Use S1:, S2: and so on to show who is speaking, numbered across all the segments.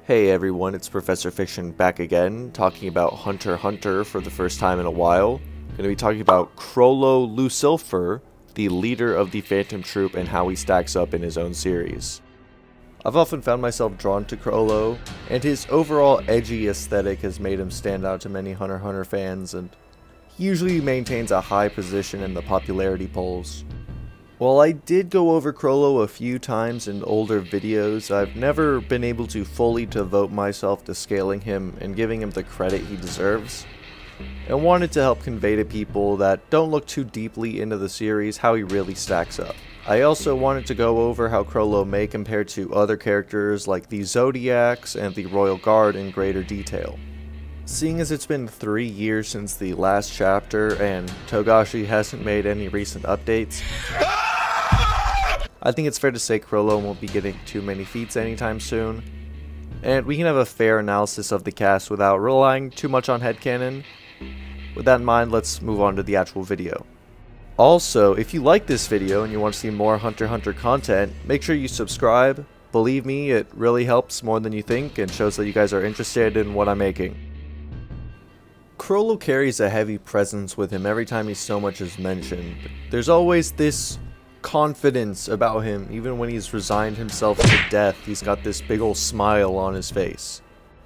S1: Hey everyone, it's Professor Fiction back again, talking about Hunter x Hunter for the first time in a while. I'm going to be talking about Chrollo Lucifer, the leader of the Phantom Troop, and how he stacks up in his own series. I've often found myself drawn to Chrollo, and his overall edgy aesthetic has made him stand out to many Hunter x Hunter fans, and he usually maintains a high position in the popularity polls. While I did go over Chrollo a few times in older videos, I've never been able to fully devote myself to scaling him and giving him the credit he deserves. I wanted to help convey to people that don't look too deeply into the series how he really stacks up. I also wanted to go over how Chrollo may compare to other characters like the Zodiacs and the Royal Guard in greater detail. Seeing as it's been 3 years since the last chapter and Togashi hasn't made any recent updates, I think it's fair to say Chrollo won't be getting too many feats anytime soon, and we can have a fair analysis of the cast without relying too much on headcanon. With that in mind, let's move on to the actual video. Also, if you like this video and you want to see more Hunter x Hunter content, make sure you subscribe. Believe me, it really helps more than you think and shows that you guys are interested in what I'm making. Chrollo carries a heavy presence with him every time he's so much as mentioned. There's always this confidence about him. Even when he's resigned himself to death, he's got this big ol' smile on his face.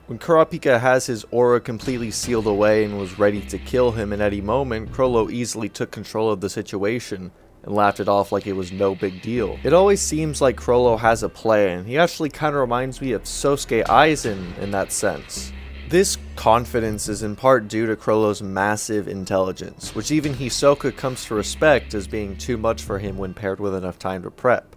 S1: When Kurapika has his aura completely sealed away and was ready to kill him in any moment, Chrollo easily took control of the situation and laughed it off like it was no big deal. It always seems like Chrollo has a plan. He actually kinda reminds me of Sosuke Aizen in that sense. This confidence is in part due to Chrollo's massive intelligence, which even Hisoka comes to respect as being too much for him when paired with enough time to prep.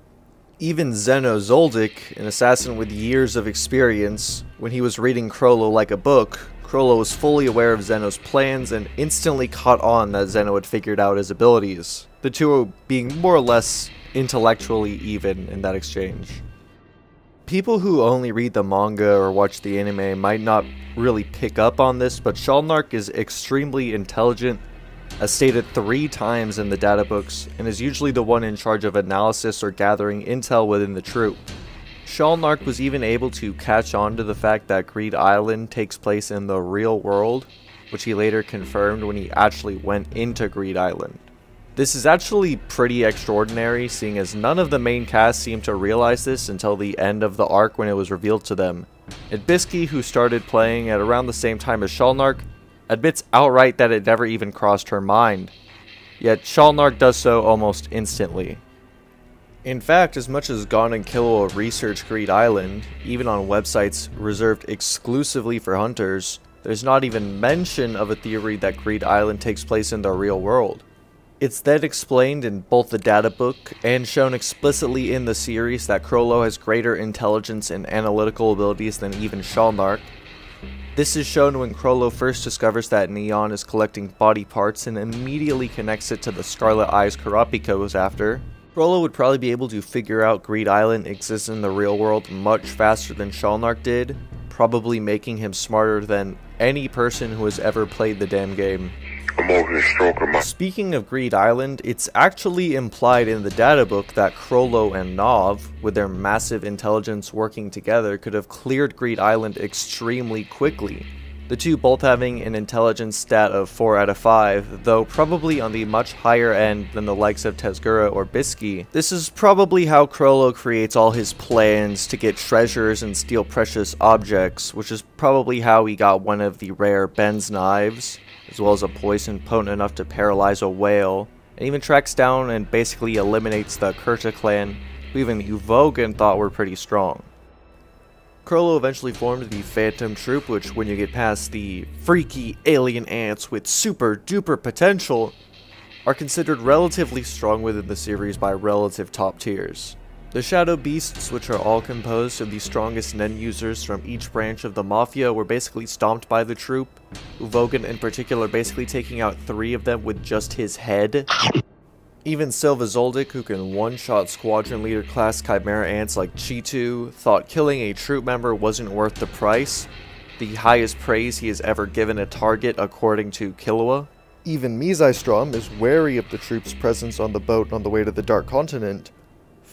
S1: Even Zeno Zoldyck, an assassin with years of experience, when he was reading Chrollo like a book, Chrollo was fully aware of Zeno's plans and instantly caught on that Zeno had figured out his abilities, the two being more or less intellectually even in that exchange. People who only read the manga or watch the anime might not really pick up on this, but Shalnark is extremely intelligent, as stated 3 times in the databooks, and is usually the one in charge of analysis or gathering intel within the troop. Shalnark was even able to catch on to the fact that Greed Island takes place in the real world, which he later confirmed when he actually went into Greed Island. This is actually pretty extraordinary, seeing as none of the main cast seemed to realize this until the end of the arc when it was revealed to them. And Bisky, who started playing at around the same time as Shalnark, admits outright that it never even crossed her mind. Yet Shalnark does so almost instantly. In fact, as much as Gon and Killua research Greed Island, even on websites reserved exclusively for hunters, there's not even mention of a theory that Greed Island takes place in the real world. It's then explained in both the data book and shown explicitly in the series that Chrollo has greater intelligence and analytical abilities than even Shalnark. This is shown when Chrollo first discovers that Neon is collecting body parts and immediately connects it to the Scarlet Eyes Kurapika was after. Chrollo would probably be able to figure out Greed Island exists in the real world much faster than Shalnark did, probably making him smarter than any person who has ever played the damn game. Speaking of Greed Island, it's actually implied in the data book that Chrollo and Nav, with their massive intelligence working together, could have cleared Greed Island extremely quickly. The two both having an intelligence stat of 4 out of 5, though probably on the much higher end than the likes of Tezgura or Bisky. This is probably how Chrollo creates all his plans to get treasures and steal precious objects, which is probably how he got one of the rare Ben's knives, as well as a poison potent enough to paralyze a whale, and even tracks down and basically eliminates the Kurta clan, who even Uvogin thought were pretty strong. Chrollo eventually formed the Phantom Troop, which when you get past the freaky alien ants with super duper potential, are considered relatively strong within the series by relative top tiers. The Shadow Beasts, which are all composed of the strongest Nen users from each branch of the Mafia, were basically stomped by the troop, Uvogin in particular basically taking out 3 of them with just his head. Even Silva Zoldyck, who can one-shot squadron leader class Chimera ants like Cheetu, thought killing a troop member wasn't worth the price, the highest praise he has ever given a target according to Killua. Even Mizai Strom is wary of the troop's presence on the boat on the way to the Dark Continent,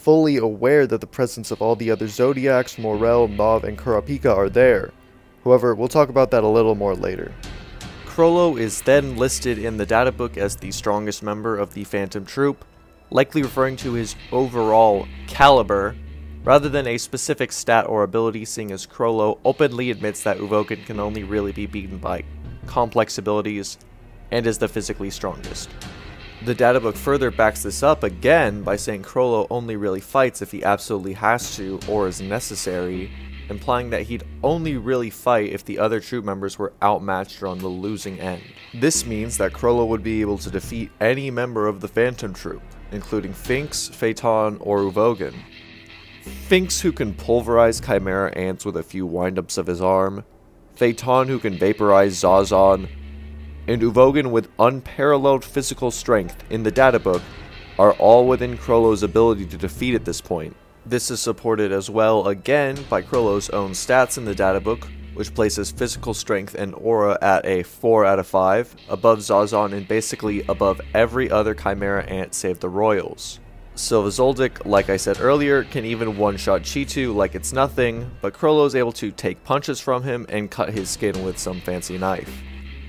S1: fully aware that the presence of all the other Zodiacs, Morel, Mauve, and Kurapika are there. However, we'll talk about that a little more later. Chrollo is then listed in the databook as the strongest member of the Phantom Troop, likely referring to his overall caliber, rather than a specific stat or ability, seeing as Chrollo openly admits that Uvogin can only really be beaten by complex abilities, and is the physically strongest. The databook further backs this up again by saying Chrollo only really fights if he absolutely has to or is necessary, implying that he'd only really fight if the other troop members were outmatched or on the losing end. This means that Chrollo would be able to defeat any member of the Phantom Troop, including Finks, Phaeton, or Uvogin. Finks, who can pulverize Chimera ants with a few windups of his arm, Phaeton, who can vaporize Zazon, and Uvogin with unparalleled physical strength in the databook are all within Chrollo's ability to defeat at this point. This is supported as well again by Chrollo's own stats in the databook, which places physical strength and aura at a 4 out of 5, above Zazon and basically above every other Chimera ant save the Royals. Silva Zoldyck, like I said earlier, can even one-shot Cheetu like it's nothing, but Chrollo is able to take punches from him and cut his skin with some fancy knife.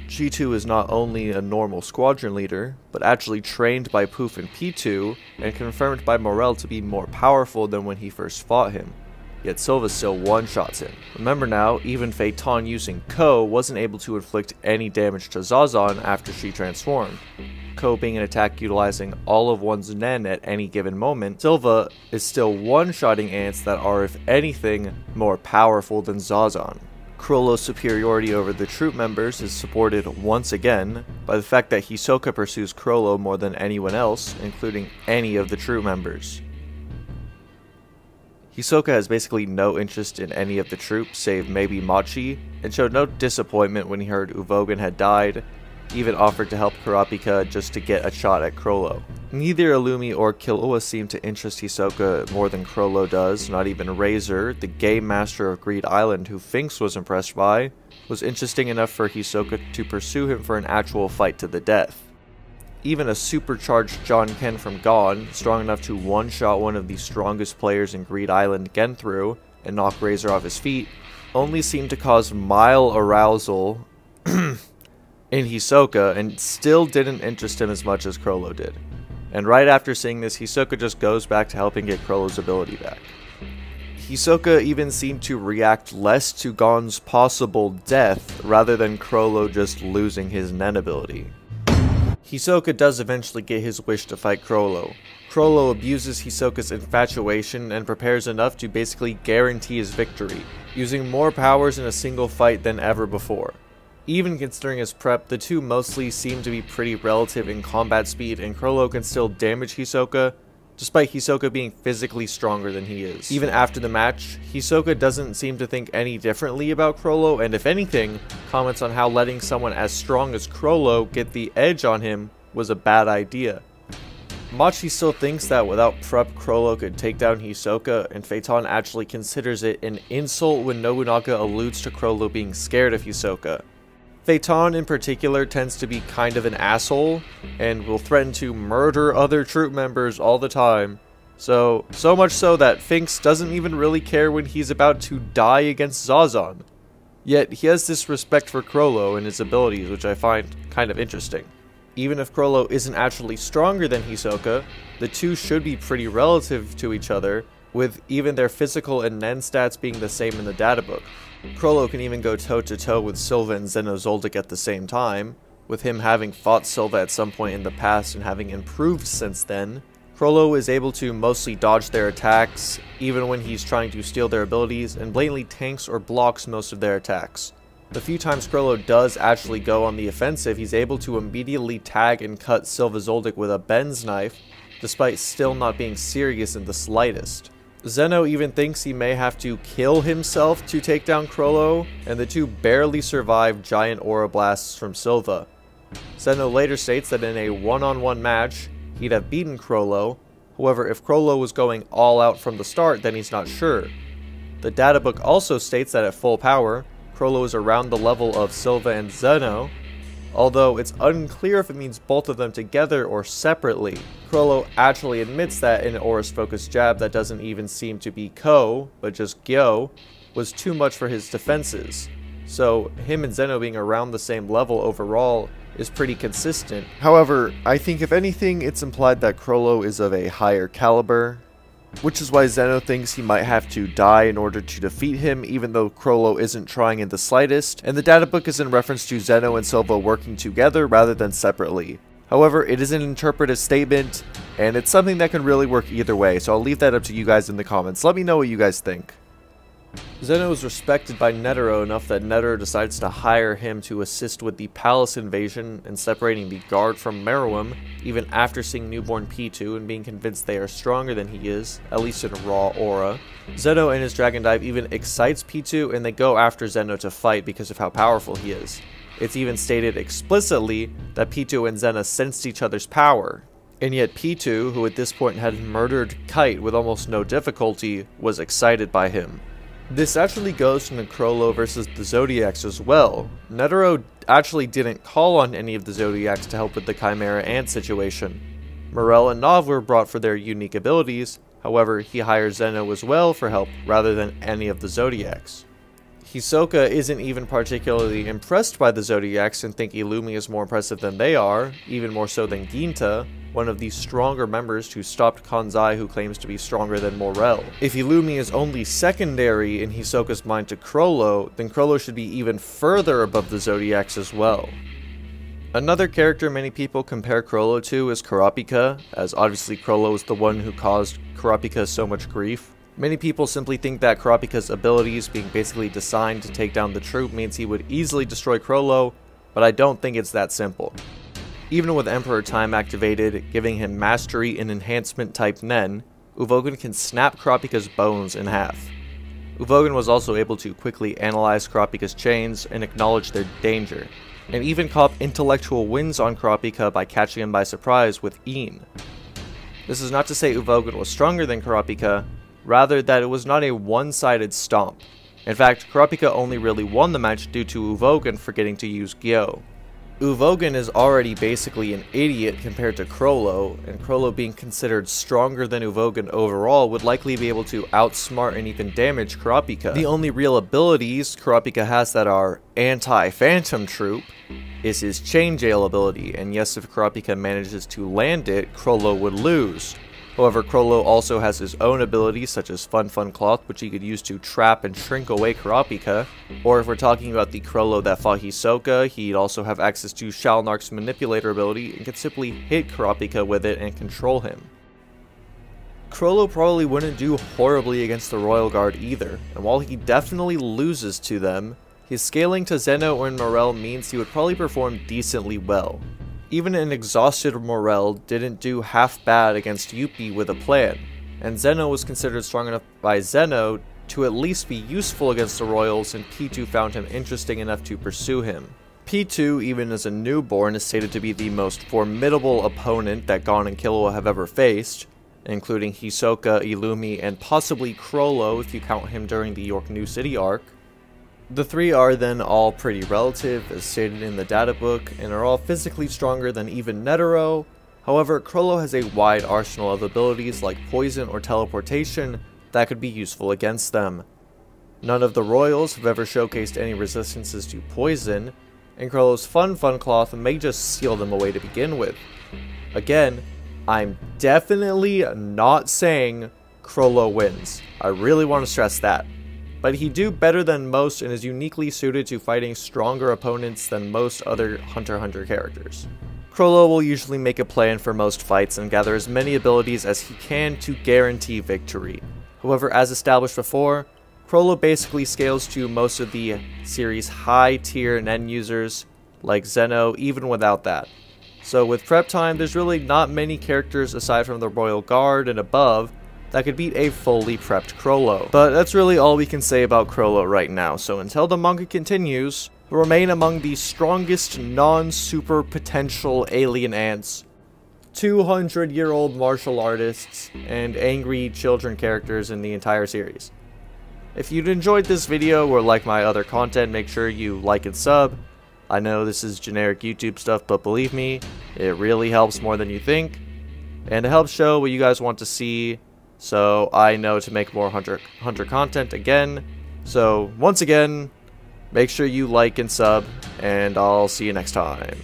S1: Cheetu is not only a normal squadron leader, but actually trained by Poof and P2, and confirmed by Morel to be more powerful than when he first fought him. Yet Silva still one-shots him. Remember now, even Phaeton using Ko wasn't able to inflict any damage to Zazon after she transformed. Ko being an attack utilizing all of one's Nen at any given moment, Silva is still one-shotting ants that are, if anything, more powerful than Zazon. Chrollo's superiority over the troop members is supported once again by the fact that Hisoka pursues Chrollo more than anyone else, including any of the troop members. Hisoka has basically no interest in any of the troops save maybe Machi, and showed no disappointment when he heard Uvogin had died, even offered to help Kurapika just to get a shot at Chrollo. Neither Illumi or Killua seem to interest Hisoka more than Chrollo does. Not even Razor, the game master of Greed Island who Finks was impressed by, was interesting enough for Hisoka to pursue him for an actual fight to the death. Even a supercharged John Ken from Gon, strong enough to one-shot one of the strongest players in Greed Island Genthru and knock Razor off his feet, only seemed to cause mild arousal in Hisoka and still didn't interest him as much as Chrollo did. And right after seeing this, Hisoka just goes back to helping get Chrollo's ability back. Hisoka even seemed to react less to Gon's possible death rather than Chrollo just losing his Nen ability. Hisoka does eventually get his wish to fight Chrollo. Chrollo abuses Hisoka's infatuation and prepares enough to basically guarantee his victory, using more powers in a single fight than ever before. Even considering his prep, the two mostly seem to be pretty relative in combat speed, and Chrollo can still damage Hisoka, despite Hisoka being physically stronger than he is. Even after the match, Hisoka doesn't seem to think any differently about Chrollo, and if anything, comments on how letting someone as strong as Chrollo get the edge on him was a bad idea. Machi still thinks that without prep, Chrollo could take down Hisoka, and Phaeton actually considers it an insult when Nobunaga alludes to Chrollo being scared of Hisoka. Phaeton in particular tends to be kind of an asshole, and will threaten to murder other troop members all the time. So much so that Finks doesn't even really care when he's about to die against Zazon. Yet he has this respect for Chrollo and his abilities, which I find kind of interesting. Even if Chrollo isn't actually stronger than Hisoka, the two should be pretty relative to each other, with even their physical and Nen stats being the same in the databook. Chrollo can even go toe-to-toe with Silva and Zeno Zoldyck at the same time, with him having fought Silva at some point in the past and having improved since then. Chrollo is able to mostly dodge their attacks, even when he's trying to steal their abilities, and blatantly tanks or blocks most of their attacks. The few times Chrollo does actually go on the offensive, he's able to immediately tag and cut Silva Zoldyck with a Ben's knife, despite still not being serious in the slightest. Zeno even thinks he may have to kill himself to take down Chrollo, and the two barely survive giant aura blasts from Silva. Zeno later states that in a one-on-one match, he'd have beaten Chrollo. However, if Chrollo was going all out from the start, then he's not sure. The databook also states that at full power, Chrollo is around the level of Silva and Zeno, although it's unclear if it means both of them together or separately. Chrollo actually admits that an Aurus-focused jab that doesn't even seem to be Ko, but just Gyo, was too much for his defenses. So him and Zeno being around the same level overall is pretty consistent. However, I think if anything, it's implied that Chrollo is of a higher caliber, which is why Zeno thinks he might have to die in order to defeat him, even though Chrollo isn't trying in the slightest, and the data book is in reference to Zeno and Silva working together rather than separately. However, it is an interpretive statement, and it's something that can really work either way, so I'll leave that up to you guys in the comments. Let me know what you guys think. Zeno is respected by Netero enough that Netero decides to hire him to assist with the palace invasion and separating the guard from Meruem, even after seeing newborn Pitou and being convinced they are stronger than he is, at least in raw aura. Zeno and his Dragon Dive even excites Pitou, and they go after Zeno to fight because of how powerful he is. It's even stated explicitly that Pitou and Zeno sensed each other's power. And yet Pitou, who at this point had murdered Kite with almost no difficulty, was excited by him. This actually goes from the Chrollo versus the Zodiacs as well. Netero actually didn't call on any of the Zodiacs to help with the Chimera Ant situation. Morel and Nav were brought for their unique abilities, however he hires Zeno as well for help rather than any of the Zodiacs. Hisoka isn't even particularly impressed by the Zodiacs and think Illumi is more impressive than they are, even more so than Ginta, one of the stronger members who stopped Kanzai, who claims to be stronger than Morel. If Illumi is only secondary in Hisoka's mind to Chrollo, then Chrollo should be even further above the Zodiacs as well. Another character many people compare Chrollo to is Kurapika, as obviously Chrollo is the one who caused Kurapika so much grief. Many people simply think that Kurapika's abilities being basically designed to take down the troop means he would easily destroy Chrollo, but I don't think it's that simple. Even with Emperor Time activated, giving him Mastery and Enhancement type Nen, Uvogin can snap Kurapika's bones in half. Uvogin was also able to quickly analyze Kurapika's chains and acknowledge their danger, and even cop intellectual wins on Kurapika by catching him by surprise with Een. This is not to say Uvogin was stronger than Kurapika, rather that it was not a one-sided stomp. In fact, Kurapika only really won the match due to Uvogin forgetting to use Gyo. Uvogin is already basically an idiot compared to Chrollo, and Chrollo being considered stronger than Uvogin overall would likely be able to outsmart and even damage Kurapika. The only real abilities Kurapika has that are anti-Phantom Troop is his Chain Jail ability, and yes, if Kurapika manages to land it, Chrollo would lose. However, Chrollo also has his own abilities such as Fun Cloth, which he could use to trap and shrink away Kurapika. Or if we're talking about the Chrollo that fought Hisoka, he'd also have access to Shalnark's Manipulator ability and could simply hit Kurapika with it and control him. Chrollo probably wouldn't do horribly against the Royal Guard either, and while he definitely loses to them, his scaling to Zeno or Morel means he would probably perform decently well. Even an exhausted Morel didn't do half bad against Youpi with a plan, and Zeno was considered strong enough by Zeno to at least be useful against the Royals, and Pitou found him interesting enough to pursue him. Pitou, even as a newborn, is stated to be the most formidable opponent that Gon and Killua have ever faced, including Hisoka, Illumi, and possibly Chrollo if you count him during the York New City arc. The three are then all pretty relative, as stated in the data book, and are all physically stronger than even Netero. However, Chrollo has a wide arsenal of abilities like poison or teleportation that could be useful against them. None of the Royals have ever showcased any resistances to poison, and Chrollo's Fun Cloth may just seal them away to begin with. Again, I'm definitely not saying Chrollo wins. I really want to stress that. But he'd do better than most and is uniquely suited to fighting stronger opponents than most other Hunter x Hunter characters. Chrollo will usually make a plan for most fights and gather as many abilities as he can to guarantee victory. However, as established before, Chrollo basically scales to most of the series' high tier Nen users, like Zeno, even without that. So with prep time, there's really not many characters aside from the Royal Guard and above that could beat a fully prepped Chrollo. But that's really all we can say about Chrollo right now, so until the manga continues, he'll remain among the strongest non-super potential alien ants, 200-year-old martial artists, and angry children characters in the entire series. If you'd enjoyed this video or like my other content, make sure you like and sub, I know this is generic YouTube stuff, but believe me, it really helps more than you think. And it helps show what you guys want to see, so I know to make more Hunter content again. So once again, make sure you like and sub, and I'll see you next time.